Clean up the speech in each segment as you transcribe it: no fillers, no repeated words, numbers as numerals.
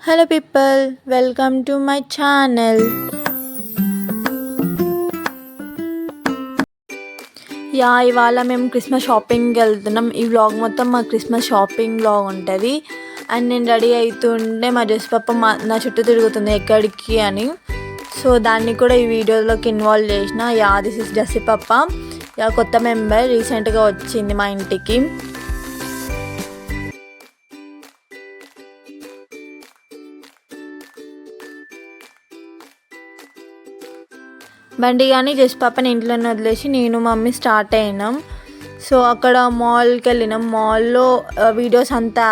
Hello people, welcome to my channel. ఇవాళ మేము Christmas షాపింగ్కి వెళ్తున్నాం. ఈ వ్లాగ్ మొత్తం మా క్రిస్మస్ షాపింగ్ వ్లాగ్ ఉంటుంది. అండ్ నేను రెడీ అవుతుంటే మా జస్ పాప నా చుట్టూ తిరుగుతుంది ఎక్కడికి అని. సో దాన్ని కూడా ఈ వీడియోలోకి ఇన్వాల్వ్ చేసిన. దిస్ ఇస్ జస్సి పాప. కొత్త మెంబర్ రీసెంట్గా వచ్చింది మా ఇంటికి. బండి కానీ జస్ట్ పాపని ఇంట్లోనే వదిలేసి నేను మమ్మీ స్టార్ట్ అయినాం. సో అక్కడ మాల్కి వెళ్ళినాం. మాల్లో వీడియోస్ అంతా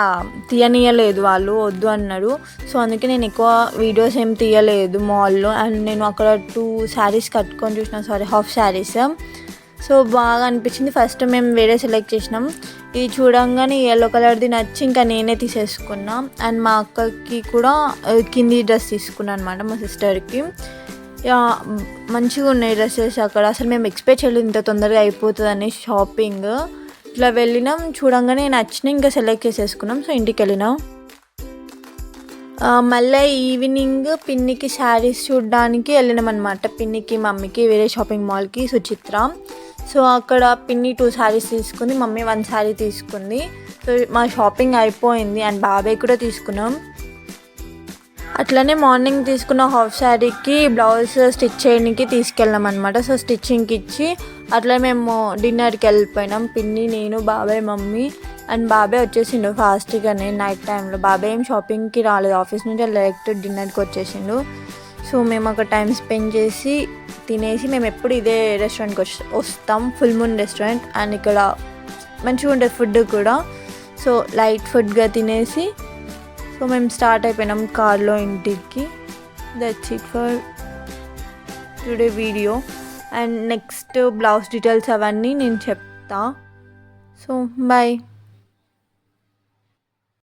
తీయనీయలేదు, వాళ్ళు వద్దు అన్నారు. సో అందుకే నేను ఎక్కువ వీడియోస్ ఏం తీయలేదు మాల్లో. అండ్ నేను అక్కడ 2 శారీస్ కట్టుకొని చూసిన, హాఫ్ శారీస్. సో బాగా అనిపించింది. ఫస్ట్ మేము వేరే సెలెక్ట్ చేసినాం. ఇది చూడంగానే ఎల్లో కలర్ది నచ్చి ఇంకా నేనే తీసేసుకున్నా. అండ్ మా అక్కకి కూడా కింది డ్రెస్ తీసుకున్నాను అనమాట, మా సిస్టర్కి. మంచిగా ఉన్నాయి డ్రెస్సెస్ అక్కడ. అసలు మేము ఎక్స్పెక్ట్ చేయలేదు ఇంత తొందరగా అయిపోతుందని షాపింగ్. ఇట్లా వెళ్ళినాం, చూడంగానే నచ్చినాయి, ఇంకా సెలెక్ట్ చేసేసుకున్నాం. సో ఇంటికి వెళ్ళినాం. మళ్ళీ ఈవినింగ్ పిన్నికి శారీస్ చూడడానికి వెళ్ళినాం అనమాట. పిన్నికి మమ్మీకి వేరే షాపింగ్ మాల్కి, సుచిత్ర. సో అక్కడ పిన్ని 2 శారీస్ తీసుకుంది, మమ్మీ 1 శారీ తీసుకుంది. సో మా షాపింగ్ అయిపోయింది. అండ్ బాబాయ్ కూడా తీసుకున్నాం. అట్లనే మార్నింగ్ తీసుకున్న హాఫ్ శారీకి బ్లౌజ్ స్టిచ్ చేయడానికి తీసుకెళ్ళాం అనమాట. సో స్టిచ్చింగ్కి ఇచ్చి అట్లా మేము డిన్నర్కి వెళ్ళిపోయినాం. పిన్ని, నేను, బాబాయ్, మమ్మీ. అండ్ బాబాయ్ వచ్చేసిండు ఫాస్ట్గానే నైట్ టైంలో. బాబాయ్ ఏం షాపింగ్కి రాలేదు, ఆఫీస్ నుంచి డైరెక్ట్ డిన్నర్కి వచ్చేసిండు. సో మేము అక్కడ టైం స్పెండ్ చేసి తినేసి, మేము ఎప్పుడు ఇదే రెస్టారెంట్కి వస్తాం, ఫుల్ మూన్ రెస్టారెంట్. అండ్ ఇక్కడ మంచిగా ఉంటుంది ఫుడ్ కూడా. సో లైట్ ఫుడ్గా తినేసి సో మేము స్టార్ట్ అయిపోయినాం కార్లో ఇంటికి. That's it for today video. And next blouse details అవన్నీ నేను చెప్తా. So bye.